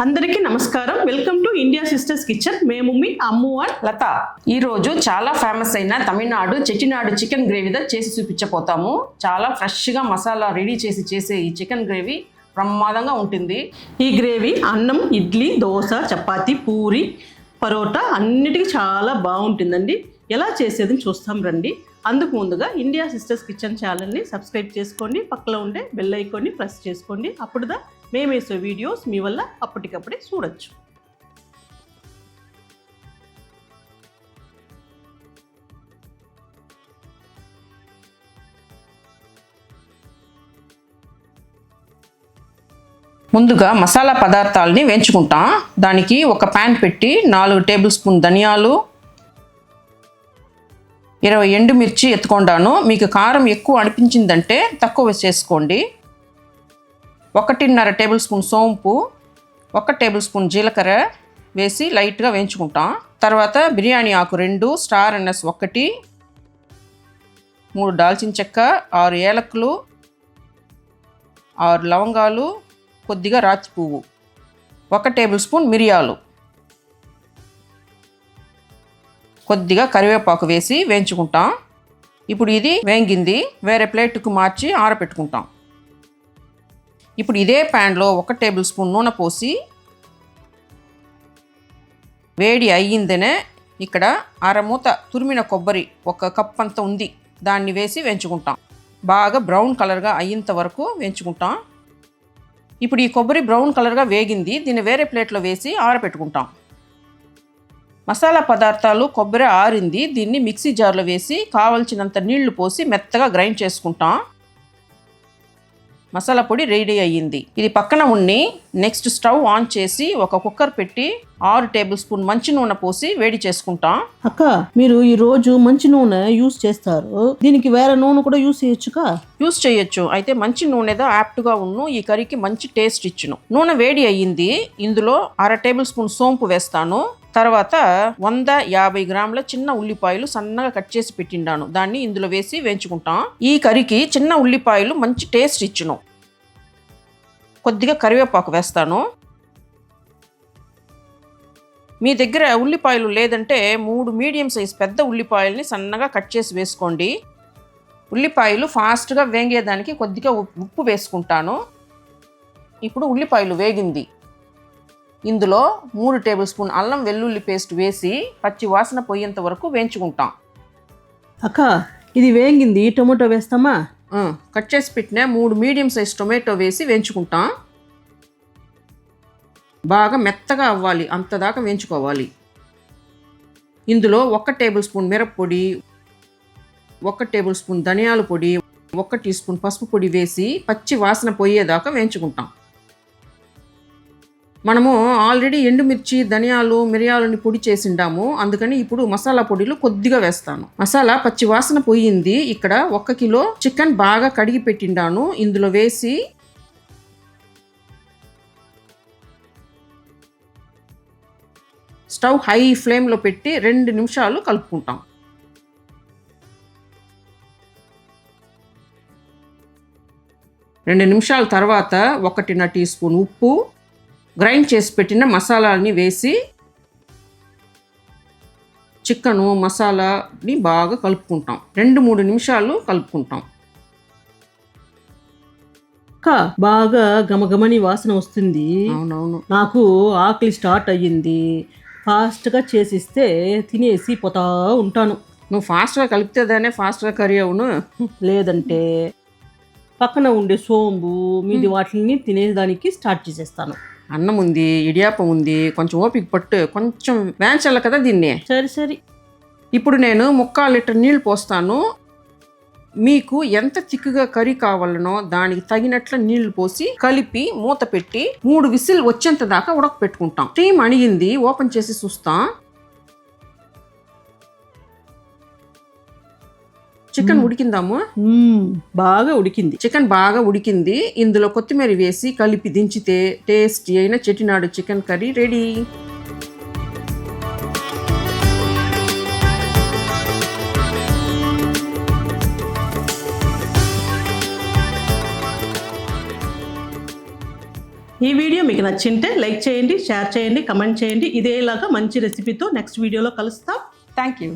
అందరికీ నమస్కారం. Welcome to India sisters kitchen. మేము మీ అమ్ము అండ్ లత. ఈ రోజు చాలా ఫేమస్ అయిన తమిళనాడు చెట్టినాడు చికెన్ గ్రేవీదా చేసి చూపించబోతాము. చాలా ఫ్రెష్గా మసాలా రెడీ చేసే ఈ చికెన్ గ్రేవీ ప్రమాదంగా ఉంటుంది. ఈ గ్రేవీ అన్నం, ఇడ్లీ, దోశ, చపాతీ, పూరి, పరోటా అన్నిటికీ చాలా బాగుంటుందండి. ఎలా చేసేది చూస్తాం రండి. అందుకు ముందుగా ఇండియా సిస్టర్స్ కిచెన్ ఛానల్ని సబ్స్క్రైబ్ చేసుకోండి. పక్కలో ఉండే బెల్ ఐకాన్ని ప్రెస్ చేసుకోండి. అప్పుడుదా మేము వేసే వీడియోస్ మీ వల్ల అప్పటికప్పుడే చూడొచ్చు. ముందుగా మసాలా పదార్థాలని వేయించుకుంటాం. దానికి ఒక ప్యాన్ పెట్టి 4 టేబుల్ స్పూన్ ధనియాలు, 20 ఎండుమిర్చి ఎత్తుకొండాను. మీకు కారం ఎక్కువ అనిపించిందంటే తక్కువ చేసుకోండి. 1.5 టేబుల్ స్పూన్ సోంపు, 1 టేబుల్ స్పూన్ జీలకర్ర వేసి లైట్గా వేయించుకుంటాం. తర్వాత బిర్యానీ ఆకు 2, స్టార్ అనస్ 1, 3 దాల్చిన చెక్క, 6 ఏలకులు, 6 లవంగాలు, కొద్దిగా రాచి పువ్వు, 1 టేబుల్ స్పూన్ మిరియాలు, కొద్దిగా కరివేపాకు వేసి వేయించుకుంటాం. ఇప్పుడు ఇది వేగింది. వేరే ప్లేట్కు మార్చి ఆరబెట్టుకుంటాం. ఇప్పుడు ఇదే ప్యాన్లో 1 టేబుల్ స్పూన్ నూనె పోసి వేడి అయ్యిందనే ఇక్కడ అరమూత తురిమిన కొబ్బరి 1 కప్ అంత ఉంది, దాన్ని వేసి వేయించుకుంటాం. బాగా బ్రౌన్ కలర్గా అయ్యేంత వరకు వేయించుకుంటాం. ఇప్పుడు ఈ కొబ్బరి బ్రౌన్ కలర్గా వేగింది. దీన్ని వేరే ప్లేట్లో వేసి ఆరబెట్టుకుంటాం. మసాలా పదార్థాలు కొబ్బరి ఆరింది. దీన్ని మిక్సీ జార్లో వేసి కావలసినంత నీళ్లు పోసి మెత్తగా గ్రైండ్ చేసుకుంటాం. మసాలా పొడి రెడీ అయ్యింది. ఇది పక్కన ఉండి నెక్స్ట్ స్టవ్ ఆన్ చేసి ఒక కుక్కర్ పెట్టి 6 టేబుల్ స్పూన్ మంచి నూనె పోసి వేడి చేసుకుంటాం. అక్క, మీరు ఈ రోజు మంచి నూనె యూస్ చేస్తారు, దీనికి వేరే నూనె కూడా యూస్ చేయొచ్చుగా? యూస్ చేయొచ్చు. అయితే మంచి నూనెదో యాప్ట్గా ఉన్ను ఈ కర్రీకి మంచి టేస్ట్ ఇచ్చును. నూనె వేడి అయ్యింది. ఇందులో 1/2 టేబుల్ స్పూన్ సోంపు వేస్తాను. తర్వాత 150 గ్రాముల చిన్న ఉల్లిపాయలు సన్నగా కట్ చేసి పెట్టిండాను, దాన్ని ఇందులో వేసి వేయించుకుంటాం. ఈ కర్రీకి చిన్న ఉల్లిపాయలు మంచి టేస్ట్ ఇచ్చును. కొద్దిగా కరివేపాకు వేస్తాను. మీ దగ్గర ఉల్లిపాయలు లేదంటే 3 మీడియం సైజ్ పెద్ద ఉల్లిపాయల్ని సన్నగా కట్ చేసి వేసుకోండి. ఉల్లిపాయలు ఫాస్ట్గా వేగేదానికి కొద్దిగా ఉప్పు వేసుకుంటాను. ఇప్పుడు ఉల్లిపాయలు వేగింది. ఇందులో 3 టేబుల్ స్పూన్ అల్లం వెల్లుల్లి పేస్ట్ వేసి పచ్చి వాసన పోయేంత వరకు వేయించుకుంటాం. అక్క, ఇది వేగింది. టొమాటో వేస్తామా? కట్ చేసి పెట్టిన 3 మీడియం సైజ్ టొమాటో వేసి వేయించుకుంటాం. బాగా మెత్తగా అవ్వాలి, అంతదాకా వేయించుకోవాలి. ఇందులో 1 టేబుల్ స్పూన్ మిరప్పొడి, 1 టేబుల్ స్పూన్ ధనియాల పొడి, 1 టీ స్పూన్ పసుపు పొడి వేసి పచ్చి వాసన పోయేదాకా వేయించుకుంటాం. మనము ఆల్రెడీ ఎండుమిర్చి, ధనియాలు, మిరియాలని పొడి చేసిండాము, అందుకని ఇప్పుడు మసాలా పొడిలు కొద్దిగా వేస్తాను. మసాలా పచ్చి వాసన పోయింది. ఇక్కడ 1 కిలో చికెన్ బాగా కడిగి పెట్టిండాను, ఇందులో వేసి స్టవ్ హై ఫ్లేమ్లో పెట్టి 2 నిమిషాలు కలుపుకుంటాం. 2 నిమిషాల తర్వాత 1.5 టీ స్పూన్ ఉప్పు, గ్రైండ్ చేసి పెట్టిన మసాలాని వేసి చికెను మసాలాని బాగా కలుపుకుంటాం. 2-3 నిమిషాలు కలుపుకుంటాం. బాగా గమగమని వాసన వస్తుంది. అవునవును, నాకు ఆకలి స్టార్ట్ అయ్యింది. ఫాస్ట్గా చేసిస్తే తినేసి పోతా ఉంటాను. నువ్వు ఫాస్ట్గా కలిపితేదానే ఫాస్ట్గా కర్రీ అవును. లేదంటే పక్కన ఉండే సోంబు మీది వాటిని తినేదానికి స్టార్ట్ చేసేస్తాను. అన్నం ఉంది, ఇడియాపం ఉంది, కొంచెం ఓపిక పట్టు, కొంచెం వేయించాలి కదా దీన్ని. సరే. ఇప్పుడు నేను 1/4 లీటర్ నీళ్ళు పోస్తాను. మీకు ఎంత తిక్కుగా కర్రీ కావాలనో దానికి తగినట్లు నీళ్లు పోసి కలిపి మూత పెట్టి 3 విసిల్ వచ్చేంత దాకా ఉడకపెట్టుకుంటాం. స్టీమ్ అణిగింది, ఓపెన్ చేసి చూస్తాం. చికెన్ ఉడికిందాము? బాగా ఉడికింది. చికెన్ బాగా ఉడికింది. ఇందులో కొత్తిమీర వేసి కలిపి దించితే టేస్టీ అయిన చెట్టినాడు చికెన్ కర్రీ రెడీ. ఈ వీడియో మీకు నచ్చింటే లైక్ చేయండి, షేర్ చేయండి, కమెంట్ చేయండి. ఇదేలాగా మంచి రెసిపీతో నెక్స్ట్ వీడియోలో కలుస్తాం. Thank you.